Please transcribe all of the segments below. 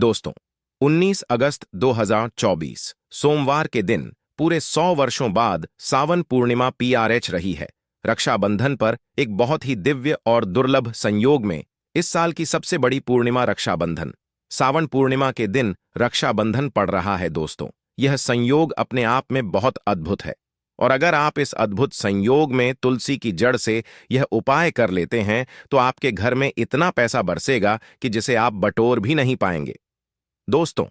दोस्तों, 19 अगस्त 2024 सोमवार के दिन पूरे 100 वर्षों बाद सावन पूर्णिमा PRH रही है। रक्षाबंधन पर एक बहुत ही दिव्य और दुर्लभ संयोग में इस साल की सबसे बड़ी पूर्णिमा रक्षाबंधन सावन पूर्णिमा के दिन रक्षाबंधन पड़ रहा है। दोस्तों, यह संयोग अपने आप में बहुत अद्भुत है और अगर आप इस अद्भुत संयोग में तुलसी की जड़ से यह उपाय कर लेते हैं तो आपके घर में इतना पैसा बरसेगा कि जिसे आप बटोर भी नहीं पाएंगे। दोस्तों,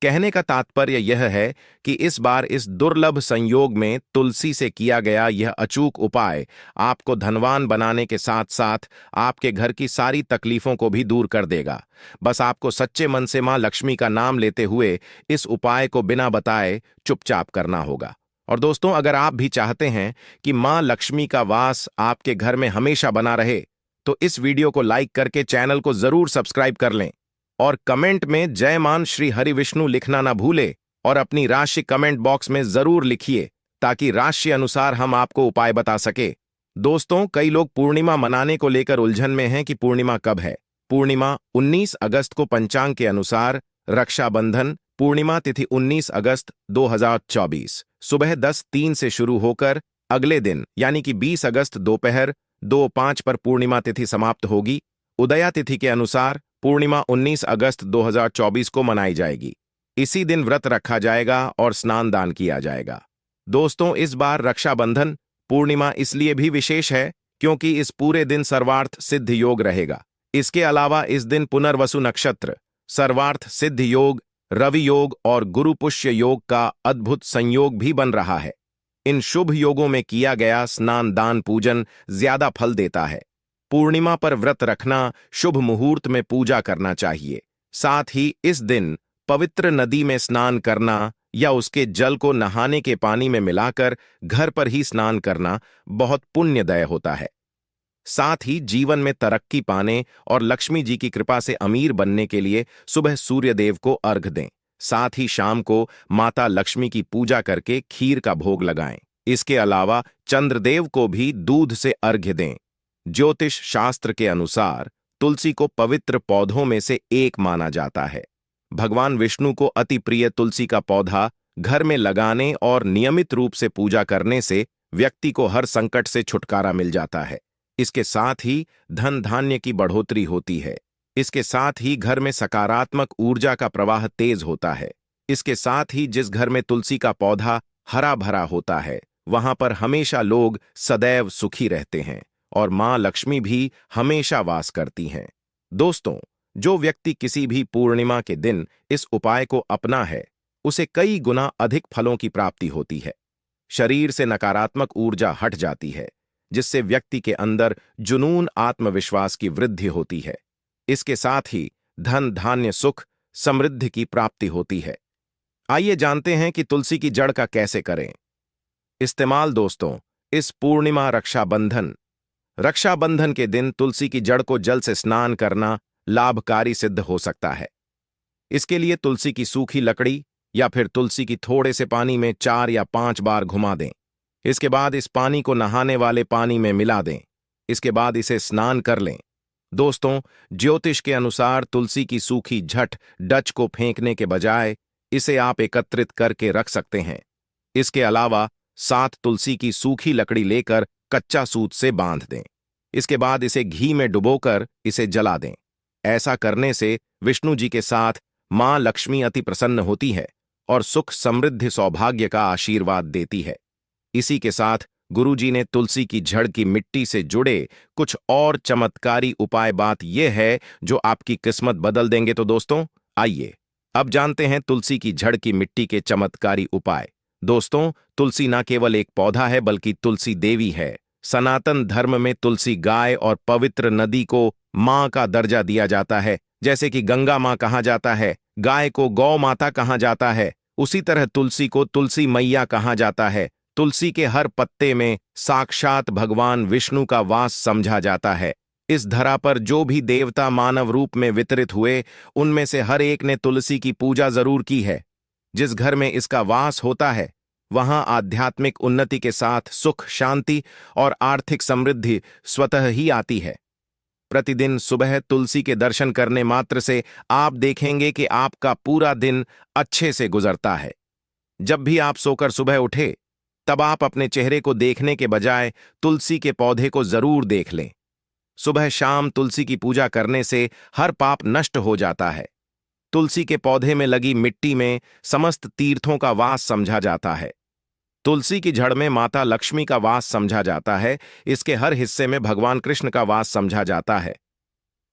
कहने का तात्पर्य यह है कि इस बार इस दुर्लभ संयोग में तुलसी से किया गया यह अचूक उपाय आपको धनवान बनाने के साथ साथ आपके घर की सारी तकलीफों को भी दूर कर देगा। बस आपको सच्चे मन से मां लक्ष्मी का नाम लेते हुए इस उपाय को बिना बताए चुपचाप करना होगा। और दोस्तों, अगर आप भी चाहते हैं कि मां लक्ष्मी का वास आपके घर में हमेशा बना रहे तो इस वीडियो को लाइक करके चैनल को जरूर सब्सक्राइब कर लें और कमेंट में जय मान श्री हरि विष्णु लिखना ना भूले और अपनी राशि कमेंट बॉक्स में जरूर लिखिए ताकि राशि अनुसार हम आपको उपाय बता सके। दोस्तों, कई लोग पूर्णिमा मनाने को लेकर उलझन में हैं कि पूर्णिमा कब है। पूर्णिमा 19 अगस्त को पंचांग के अनुसार, रक्षाबंधन पूर्णिमा तिथि 19 अगस्त 2024 सुबह 10:03 से शुरू होकर अगले दिन यानी कि 20 अगस्त दोपहर 2:05 पर पूर्णिमा तिथि समाप्त होगी। उदया तिथि के अनुसार पूर्णिमा 19 अगस्त 2024 को मनाई जाएगी। इसी दिन व्रत रखा जाएगा और स्नान दान किया जाएगा। दोस्तों, इस बार रक्षाबंधन पूर्णिमा इसलिए भी विशेष है क्योंकि इस पूरे दिन सर्वार्थ सिद्ध योग रहेगा। इसके अलावा इस दिन पुनर्वसु नक्षत्र, सर्वार्थ सिद्ध योग, रवि योग और गुरु पुष्य योग का अद्भुत संयोग भी बन रहा है। इन शुभ योगों में किया गया स्नान दान पूजन ज्यादा फल देता है। पूर्णिमा पर व्रत रखना, शुभ मुहूर्त में पूजा करना चाहिए। साथ ही इस दिन पवित्र नदी में स्नान करना या उसके जल को नहाने के पानी में मिलाकर घर पर ही स्नान करना बहुत पुण्यदय होता है। साथ ही जीवन में तरक्की पाने और लक्ष्मी जी की कृपा से अमीर बनने के लिए सुबह सूर्यदेव को अर्घ दें। साथ ही शाम को माता लक्ष्मी की पूजा करके खीर का भोग लगाएं। इसके अलावा चंद्रदेव को भी दूध से अर्घ्य दें। ज्योतिष शास्त्र के अनुसार तुलसी को पवित्र पौधों में से एक माना जाता है। भगवान विष्णु को अति प्रिय तुलसी का पौधा घर में लगाने और नियमित रूप से पूजा करने से व्यक्ति को हर संकट से छुटकारा मिल जाता है। इसके साथ ही धन धान्य की बढ़ोतरी होती है। इसके साथ ही घर में सकारात्मक ऊर्जा का प्रवाह तेज होता है। इसके साथ ही जिस घर में तुलसी का पौधा हरा भरा होता है वहां पर हमेशा लोग सदैव सुखी रहते हैं और मां लक्ष्मी भी हमेशा वास करती हैं। दोस्तों, जो व्यक्ति किसी भी पूर्णिमा के दिन इस उपाय को अपना है उसे कई गुना अधिक फलों की प्राप्ति होती है। शरीर से नकारात्मक ऊर्जा हट जाती है जिससे व्यक्ति के अंदर जुनून, आत्मविश्वास की वृद्धि होती है। इसके साथ ही धन धान्य सुख समृद्धि की प्राप्ति होती है। आइए जानते हैं कि तुलसी की जड़ का कैसे करें इस्तेमाल। दोस्तों, इस पूर्णिमा रक्षाबंधन के दिन तुलसी की जड़ को जल से स्नान करना लाभकारी सिद्ध हो सकता है। इसके लिए तुलसी की सूखी लकड़ी या फिर तुलसी की थोड़े से पानी में 4 या 5 बार घुमा दें। इसके बाद इस पानी को नहाने वाले पानी में मिला दें। इसके बाद इसे स्नान कर लें। दोस्तों, ज्योतिष के अनुसार तुलसी की सूखी झट डच को फेंकने के बजाय इसे आप एकत्रित करके रख सकते हैं। इसके अलावा 7 तुलसी की सूखी लकड़ी लेकर कच्चा सूत से बांध दें। इसके बाद इसे घी में डुबोकर इसे जला दें। ऐसा करने से विष्णु जी के साथ मां लक्ष्मी अति प्रसन्न होती है और सुख समृद्धि सौभाग्य का आशीर्वाद देती है। इसी के साथ गुरु जी ने तुलसी की जड़ की मिट्टी से जुड़े कुछ और चमत्कारी उपाय बात यह है जो आपकी किस्मत बदल देंगे। तो दोस्तों, आइए अब जानते हैं तुलसी की जड़ की मिट्टी के चमत्कारी उपाय। दोस्तों, तुलसी न केवल एक पौधा है बल्कि तुलसी देवी है। सनातन धर्म में तुलसी गाय और पवित्र नदी को मां का दर्जा दिया जाता है। जैसे कि गंगा मां कहा जाता है, गाय को गौ माता कहा जाता है, उसी तरह तुलसी को तुलसी मैया कहा जाता है। तुलसी के हर पत्ते में साक्षात भगवान विष्णु का वास समझा जाता है। इस धरा पर जो भी देवता मानव रूप में वितरित हुए उनमें से हर एक ने तुलसी की पूजा जरूर की है। जिस घर में इसका वास होता है वहां आध्यात्मिक उन्नति के साथ सुख, शांति और आर्थिक समृद्धि स्वतः ही आती है। प्रतिदिन सुबह तुलसी के दर्शन करने मात्र से आप देखेंगे कि आपका पूरा दिन अच्छे से गुजरता है। जब भी आप सोकर सुबह उठे, तब आप अपने चेहरे को देखने के बजाय तुलसी के पौधे को जरूर देख लें। सुबह शाम तुलसी की पूजा करने से हर पाप नष्ट हो जाता है। तुलसी के पौधे में लगी मिट्टी में समस्त तीर्थों का वास समझा जाता है। तुलसी की जड़ में माता लक्ष्मी का वास समझा जाता है। इसके हर हिस्से में भगवान कृष्ण का वास समझा जाता है।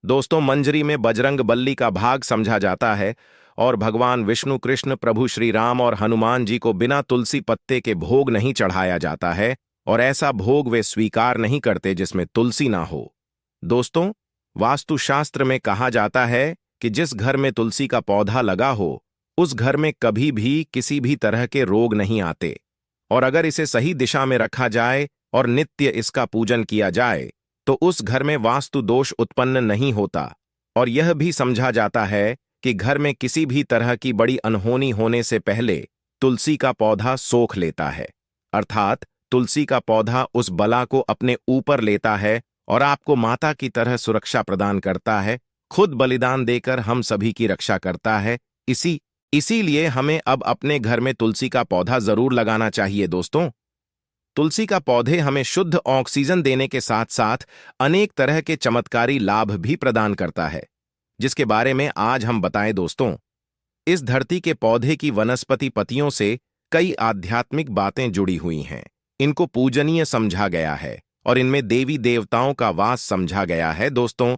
दोस्तों, मंजरी में बजरंग बल्ली का भाग समझा जाता है और भगवान विष्णु, कृष्ण, प्रभु श्री राम और हनुमान जी को बिना तुलसी पत्ते के भोग नहीं चढ़ाया जाता है और ऐसा भोग वे स्वीकार नहीं करते जिसमें तुलसी ना हो। दोस्तों, वास्तुशास्त्र में कहा जाता है कि जिस घर में तुलसी का पौधा लगा हो, उस घर में कभी भी किसी भी तरह के रोग नहीं आते, और अगर इसे सही दिशा में रखा जाए और नित्य इसका पूजन किया जाए तो उस घर में वास्तु दोष उत्पन्न नहीं होता। और यह भी समझा जाता है कि घर में किसी भी तरह की बड़ी अनहोनी होने से पहले तुलसी का पौधा सोख लेता है, अर्थात तुलसी का पौधा उस बला को अपने ऊपर लेता है और आपको माता की तरह सुरक्षा प्रदान करता है, खुद बलिदान देकर हम सभी की रक्षा करता है। इसीलिए हमें अब अपने घर में तुलसी का पौधा जरूर लगाना चाहिए। दोस्तों, तुलसी का पौधे हमें शुद्ध ऑक्सीजन देने के साथ साथ अनेक तरह के चमत्कारी लाभ भी प्रदान करता है, जिसके बारे में आज हम बताएं। दोस्तों, इस धरती के पौधे की वनस्पति पत्तियों से कई आध्यात्मिक बातें जुड़ी हुई हैं। इनको पूजनीय समझा गया है और इनमें देवी देवताओं का वास समझा गया है। दोस्तों,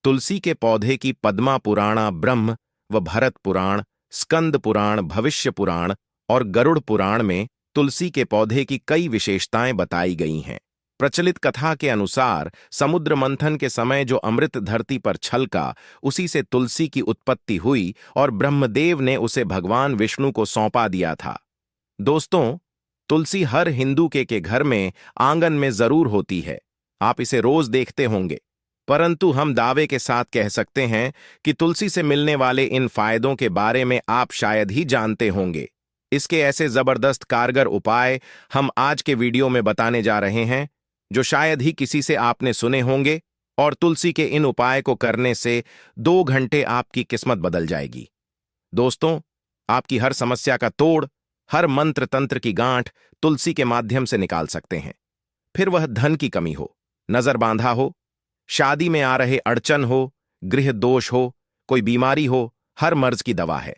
तुलसी के पौधे की पद्मा पुराण, ब्रह्म व भरत पुराण, स्कंद पुराण, भविष्य पुराण और गरुड़ पुराण में तुलसी के पौधे की कई विशेषताएं बताई गई हैं। प्रचलित कथा के अनुसार समुद्र मंथन के समय जो अमृत धरती पर छलका, उसी से तुलसी की उत्पत्ति हुई और ब्रह्मदेव ने उसे भगवान विष्णु को सौंपा दिया था। दोस्तों, तुलसी हर हिंदू के घर में आंगन में जरूर होती है। आप इसे रोज देखते होंगे, परंतु हम दावे के साथ कह सकते हैं कि तुलसी से मिलने वाले इन फायदों के बारे में आप शायद ही जानते होंगे। इसके ऐसे जबरदस्त कारगर उपाय हम आज के वीडियो में बताने जा रहे हैं, जो शायद ही किसी से आपने सुने होंगे, और तुलसी के इन उपाय को करने से 2 घंटे आपकी किस्मत बदल जाएगी। दोस्तों, आपकी हर समस्या का तोड़, हर मंत्र तंत्र की गांठ तुलसी के माध्यम से निकाल सकते हैं। फिर वह धन की कमी हो, नजर बांधा हो, शादी में आ रहे अड़चन हो, गृह दोष हो, कोई बीमारी हो, हर मर्ज की दवा है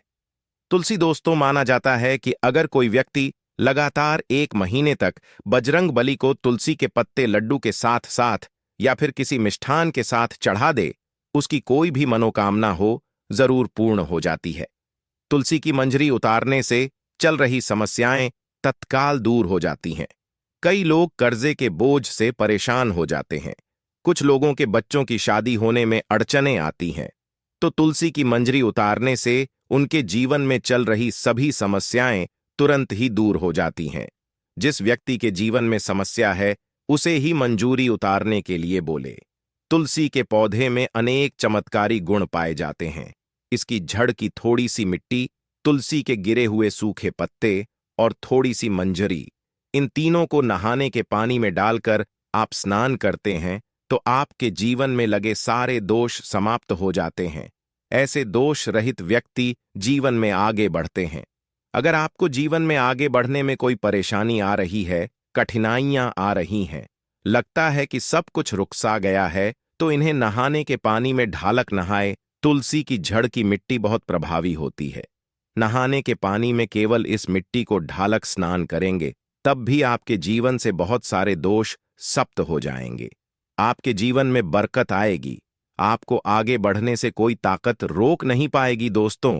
तुलसी। दोस्तों, माना जाता है कि अगर कोई व्यक्ति लगातार 1 महीने तक बजरंग बली को तुलसी के पत्ते लड्डू के साथ साथ या फिर किसी मिष्ठान के साथ चढ़ा दे, उसकी कोई भी मनोकामना हो जरूर पूर्ण हो जाती है। तुलसी की मंजरी उतारने से चल रही समस्याएं तत्काल दूर हो जाती हैं। कई लोग कर्जे के बोझ से परेशान हो जाते हैं। कुछ लोगों के बच्चों की शादी होने में अड़चनें आती हैं, तो तुलसी की मंजरी उतारने से उनके जीवन में चल रही सभी समस्याएं तुरंत ही दूर हो जाती हैं। जिस व्यक्ति के जीवन में समस्या है, उसे ही मंजूरी उतारने के लिए बोले। तुलसी के पौधे में अनेक चमत्कारी गुण पाए जाते हैं। इसकी जड़ की थोड़ी सी मिट्टी, तुलसी के गिरे हुए सूखे पत्ते और थोड़ी सी मंजरी, इन तीनों को नहाने के पानी में डालकर आप स्नान करते हैं तो आपके जीवन में लगे सारे दोष समाप्त हो जाते हैं। ऐसे दोष रहित व्यक्ति जीवन में आगे बढ़ते हैं। अगर आपको जीवन में आगे बढ़ने में कोई परेशानी आ रही है, कठिनाइयां आ रही हैं, लगता है कि सब कुछ रुकसा गया है, तो इन्हें नहाने के पानी में ढालक नहाए। तुलसी की जड़ की मिट्टी बहुत प्रभावी होती है। नहाने के पानी में केवल इस मिट्टी को ढालक स्नान करेंगे, तब भी आपके जीवन से बहुत सारे दोष समाप्त हो जाएंगे। आपके जीवन में बरकत आएगी। आपको आगे बढ़ने से कोई ताकत रोक नहीं पाएगी। दोस्तों,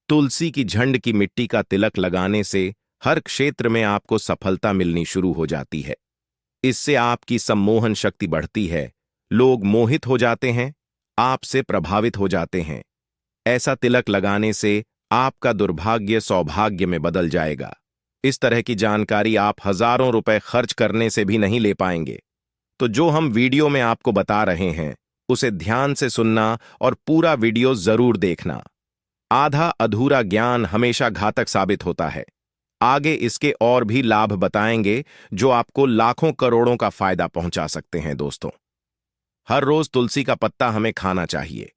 तुलसी की झंड की मिट्टी का तिलक लगाने से हर क्षेत्र में आपको सफलता मिलनी शुरू हो जाती है। इससे आपकी सम्मोहन शक्ति बढ़ती है। लोग मोहित हो जाते हैं, आपसे प्रभावित हो जाते हैं। ऐसा तिलक लगाने से आपका दुर्भाग्य सौभाग्य में बदल जाएगा। इस तरह की जानकारी आप हजारों रुपए खर्च करने से भी नहीं ले पाएंगे। तो जो हम वीडियो में आपको बता रहे हैं, उसे ध्यान से सुनना और पूरा वीडियो जरूर देखना। आधा अधूरा ज्ञान हमेशा घातक साबित होता है। आगे इसके और भी लाभ बताएंगे जो आपको लाखों करोड़ों का फायदा पहुंचा सकते हैं। दोस्तों, हर रोज तुलसी का पत्ता हमें खाना चाहिए।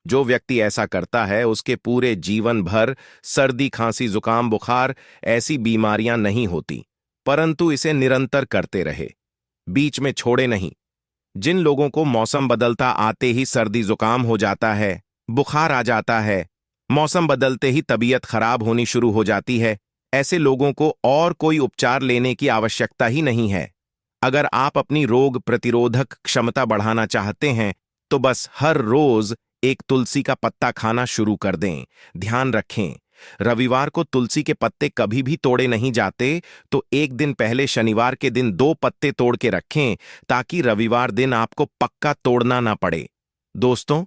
जो व्यक्ति ऐसा करता है उसके पूरे जीवन भर सर्दी, खांसी, जुकाम, बुखार ऐसी बीमारियां नहीं होती, परंतु इसे निरंतर करते रहे, बीच में छोड़े नहीं। जिन लोगों को मौसम बदलता आते ही सर्दी जुकाम हो जाता है, बुखार आ जाता है, मौसम बदलते ही तबीयत खराब होनी शुरू हो जाती है, ऐसे लोगों को और कोई उपचार लेने की आवश्यकता ही नहीं है। अगर आप अपनी रोग प्रतिरोधक क्षमता बढ़ाना चाहते हैं तो बस हर रोज एक तुलसी का पत्ता खाना शुरू कर दें। ध्यान रखें, रविवार को तुलसी के पत्ते कभी भी तोड़े नहीं जाते, तो एक दिन पहले शनिवार के दिन 2 पत्ते तोड़ के रखें ताकि रविवार दिन आपको पक्का तोड़ना ना पड़े। दोस्तों,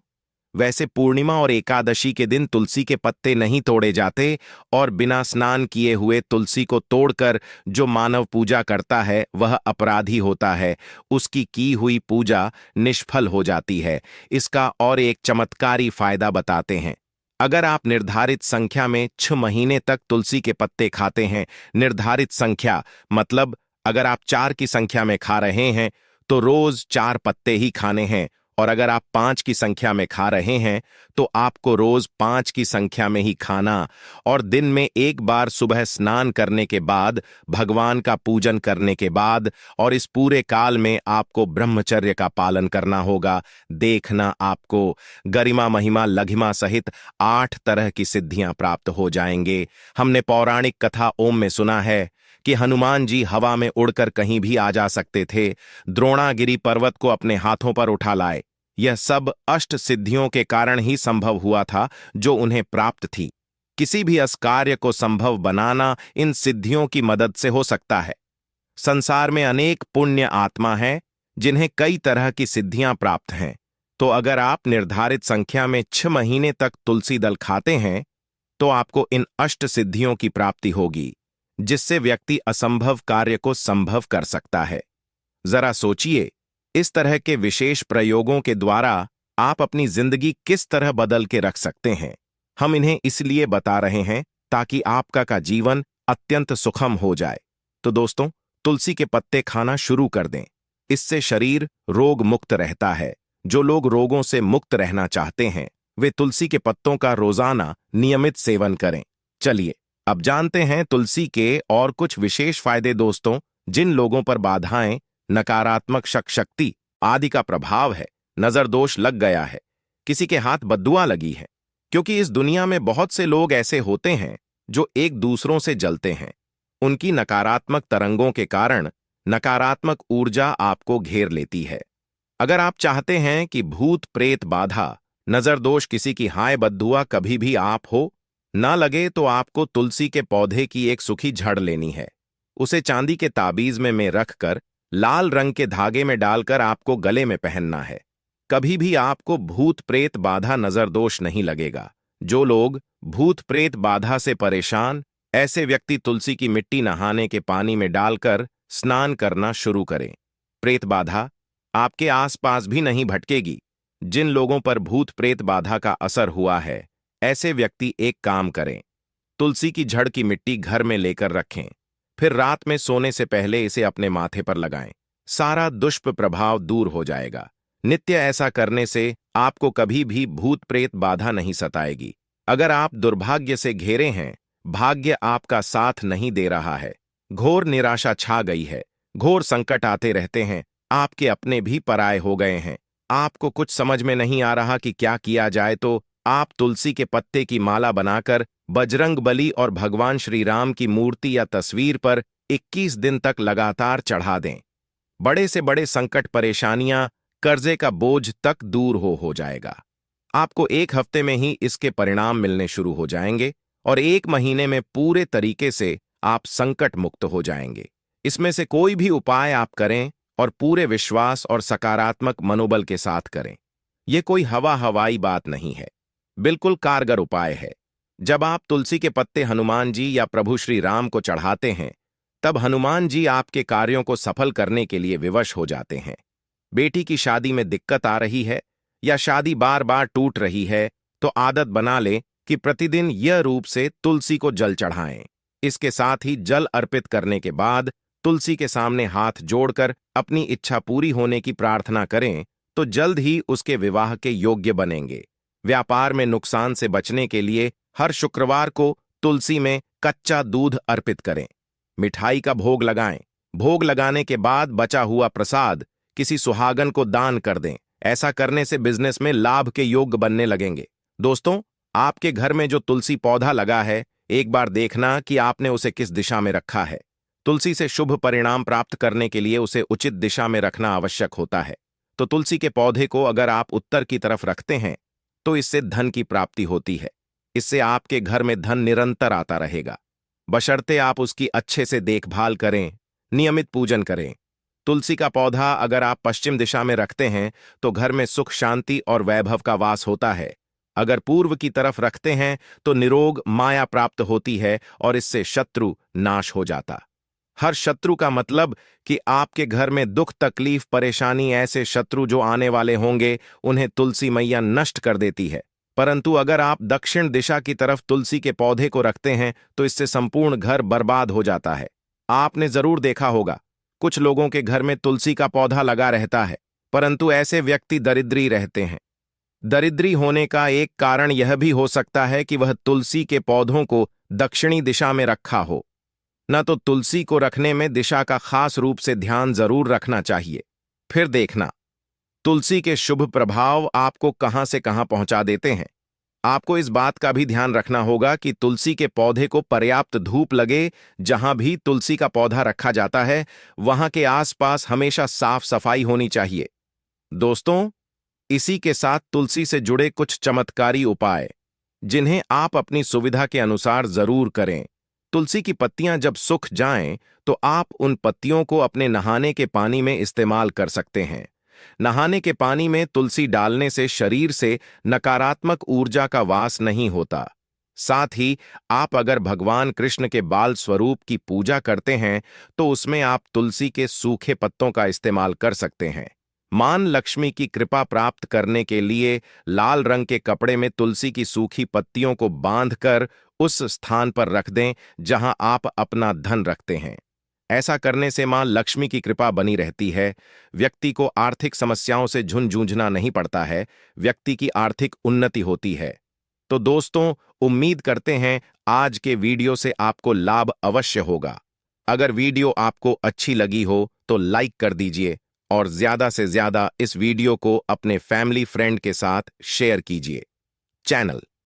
वैसे पूर्णिमा और एकादशी के दिन तुलसी के पत्ते नहीं तोड़े जाते, और बिना स्नान किए हुए तुलसी को तोड़कर जो मानव पूजा करता है वह अपराधी होता है, उसकी की हुई पूजा निष्फल हो जाती है। इसका और एक चमत्कारी फायदा बताते हैं। अगर आप निर्धारित संख्या में 6 महीने तक तुलसी के पत्ते खाते हैं, निर्धारित संख्या मतलब अगर आप 4 की संख्या में खा रहे हैं तो रोज 4 पत्ते ही खाने हैं, और अगर आप 5 की संख्या में खा रहे हैं तो आपको रोज 5 की संख्या में ही खाना, और दिन में एक बार सुबह स्नान करने के बाद, भगवान का पूजन करने के बाद, और इस पूरे काल में आपको ब्रह्मचर्य का पालन करना होगा। देखना, आपको गरिमा, महिमा, लघिमा सहित 8 तरह की सिद्धियां प्राप्त हो जाएंगे। हमने पौराणिक कथा ओम में सुना है कि हनुमान जी हवा में उड़कर कहीं भी आ जा सकते थे, द्रोणागिरी पर्वत को अपने हाथों पर उठा लाए। यह सब अष्ट सिद्धियों के कारण ही संभव हुआ था जो उन्हें प्राप्त थी। किसी भी अस्कार्य को संभव बनाना इन सिद्धियों की मदद से हो सकता है। संसार में अनेक पुण्य आत्मा हैं जिन्हें कई तरह की सिद्धियां प्राप्त हैं। तो अगर आप निर्धारित संख्या में 6 महीने तक तुलसी दल खाते हैं तो आपको इन अष्ट सिद्धियों की प्राप्ति होगी, जिससे व्यक्ति असंभव कार्य को संभव कर सकता है। जरा सोचिए, इस तरह के विशेष प्रयोगों के द्वारा आप अपनी जिंदगी किस तरह बदल के रख सकते हैं। हम इन्हें इसलिए बता रहे हैं ताकि आपका का जीवन अत्यंत सुखम हो जाए। तो दोस्तों, तुलसी के पत्ते खाना शुरू कर दें। इससे शरीर रोग मुक्त रहता है। जो लोग रोगों से मुक्त रहना चाहते हैं वे तुलसी के पत्तों का रोजाना नियमित सेवन करें। चलिए अब जानते हैं तुलसी के और कुछ विशेष फायदे। दोस्तों, जिन लोगों पर बाधाएं, नकारात्मक शक्ति आदि का प्रभाव है, नजर दोष लग गया है, किसी के हाथ बद्दुआ लगी है, क्योंकि इस दुनिया में बहुत से लोग ऐसे होते हैं जो एक दूसरों से जलते हैं। उनकी नकारात्मक तरंगों के कारण नकारात्मक ऊर्जा आपको घेर लेती है। अगर आप चाहते हैं कि भूत प्रेत बाधा, नजर दोष, किसी की हाय बद्दुआ कभी भी आप हो ना लगे, तो आपको तुलसी के पौधे की एक सूखी झड़ लेनी है। उसे चांदी के ताबीज में रखकर लाल रंग के धागे में डालकर आपको गले में पहनना है। कभी भी आपको भूत प्रेत बाधा, नजर दोष नहीं लगेगा। जो लोग भूत प्रेत बाधा से परेशान, ऐसे व्यक्ति तुलसी की मिट्टी नहाने के पानी में डालकर स्नान करना शुरू करें। प्रेत बाधा आपके आसपास भी नहीं भटकेगी। जिन लोगों पर भूत प्रेत बाधा का असर हुआ है, ऐसे व्यक्ति एक काम करें, तुलसी की जड़ की मिट्टी घर में लेकर रखें, फिर रात में सोने से पहले इसे अपने माथे पर लगाएं। सारा दुष्प्रभाव दूर हो जाएगा। नित्य ऐसा करने से आपको कभी भी भूत प्रेत बाधा नहीं सताएगी। अगर आप दुर्भाग्य से घिरे हैं, भाग्य आपका साथ नहीं दे रहा है, घोर निराशा छा गई है, घोर संकट आते रहते हैं, आपके अपने भी पराये हो गए हैं, आपको कुछ समझ में नहीं आ रहा कि क्या किया जाए, तो आप तुलसी के पत्ते की माला बनाकर बजरंग बली और भगवान श्री राम की मूर्ति या तस्वीर पर 21 दिन तक लगातार चढ़ा दें। बड़े से बड़े संकट, परेशानियां, कर्जे का बोझ तक दूर हो जाएगा। आपको 1 हफ्ते में ही इसके परिणाम मिलने शुरू हो जाएंगे और 1 महीने में पूरे तरीके से आप संकट मुक्त हो जाएंगे। इसमें से कोई भी उपाय आप करें और पूरे विश्वास और सकारात्मक मनोबल के साथ करें। यह कोई हवाई बात नहीं है, बिल्कुल कारगर उपाय है। जब आप तुलसी के पत्ते हनुमान जी या प्रभु श्री राम को चढ़ाते हैं, तब हनुमान जी आपके कार्यों को सफल करने के लिए विवश हो जाते हैं। बेटी की शादी में दिक्कत आ रही है या शादी बार बार टूट रही है, तो आदत बना लें कि प्रतिदिन यह रूप से तुलसी को जल चढ़ाएं। इसके साथ ही जल अर्पित करने के बाद तुलसी के सामने हाथ जोड़कर अपनी इच्छा पूरी होने की प्रार्थना करें, तो जल्द ही उसके विवाह के योग्य बनेंगे। व्यापार में नुकसान से बचने के लिए हर शुक्रवार को तुलसी में कच्चा दूध अर्पित करें। मिठाई का भोग लगाएं। भोग लगाने के बाद बचा हुआ प्रसाद किसी सुहागन को दान कर दें। ऐसा करने से बिजनेस में लाभ के योग्य बनने लगेंगे। दोस्तों, आपके घर में जो तुलसी पौधा लगा है, एक बार देखना कि आपने उसे किस दिशा में रखा है। तुलसी से शुभ परिणाम प्राप्त करने के लिए उसे उचित दिशा में रखना आवश्यक होता है। तो तुलसी के पौधे को अगर आप उत्तर की तरफ रखते हैं तो इससे धन की प्राप्ति होती है। इससे आपके घर में धन निरंतर आता रहेगा, बशर्ते आप उसकी अच्छे से देखभाल करें, नियमित पूजन करें। तुलसी का पौधा अगर आप पश्चिम दिशा में रखते हैं तो घर में सुख, शांति और वैभव का वास होता है। अगर पूर्व की तरफ रखते हैं तो निरोग माया प्राप्त होती है और इससे शत्रु नाश हो जाता। हर शत्रु का मतलब कि आपके घर में दुख, तकलीफ, परेशानी, ऐसे शत्रु जो आने वाले होंगे उन्हें तुलसी मैया नष्ट कर देती है। परंतु अगर आप दक्षिण दिशा की तरफ तुलसी के पौधे को रखते हैं तो इससे संपूर्ण घर बर्बाद हो जाता है। आपने जरूर देखा होगा, कुछ लोगों के घर में तुलसी का पौधा लगा रहता है, परंतु ऐसे व्यक्ति दरिद्री रहते हैं। दरिद्री होने का एक कारण यह भी हो सकता है कि वह तुलसी के पौधों को दक्षिणी दिशा में रखा हो। न तो तुलसी को रखने में दिशा का खास रूप से ध्यान जरूर रखना चाहिए। फिर देखना, तुलसी के शुभ प्रभाव आपको कहां से कहां पहुंचा देते हैं। आपको इस बात का भी ध्यान रखना होगा कि तुलसी के पौधे को पर्याप्त धूप लगे। जहां भी तुलसी का पौधा रखा जाता है वहां के आसपास हमेशा साफ सफाई होनी चाहिए। दोस्तों, इसी के साथ तुलसी से जुड़े कुछ चमत्कारी उपाय जिन्हें आप अपनी सुविधा के अनुसार जरूर करें। तुलसी की पत्तियां जब सूख जाएं तो आप उन पत्तियों को अपने नहाने के पानी में इस्तेमाल कर सकते हैं। नहाने के पानी में तुलसी डालने से शरीर से नकारात्मक ऊर्जा का वास नहीं होता। साथ ही आप अगर भगवान कृष्ण के बाल स्वरूप की पूजा करते हैं तो उसमें आप तुलसी के सूखे पत्तों का इस्तेमाल कर सकते हैं। मां लक्ष्मी की कृपा प्राप्त करने के लिए लाल रंग के कपड़े में तुलसी की सूखी पत्तियों को बांधकर उस स्थान पर रख दें जहां आप अपना धन रखते हैं। ऐसा करने से मां लक्ष्मी की कृपा बनी रहती है। व्यक्ति को आर्थिक समस्याओं से झुंझुना नहीं पड़ता है। व्यक्ति की आर्थिक उन्नति होती है। तो दोस्तों, उम्मीद करते हैं आज के वीडियो से आपको लाभ अवश्य होगा। अगर वीडियो आपको अच्छी लगी हो तो लाइक कर दीजिए और ज्यादा से ज्यादा इस वीडियो को अपने फैमिली फ्रेंड के साथ शेयर कीजिए। चैनल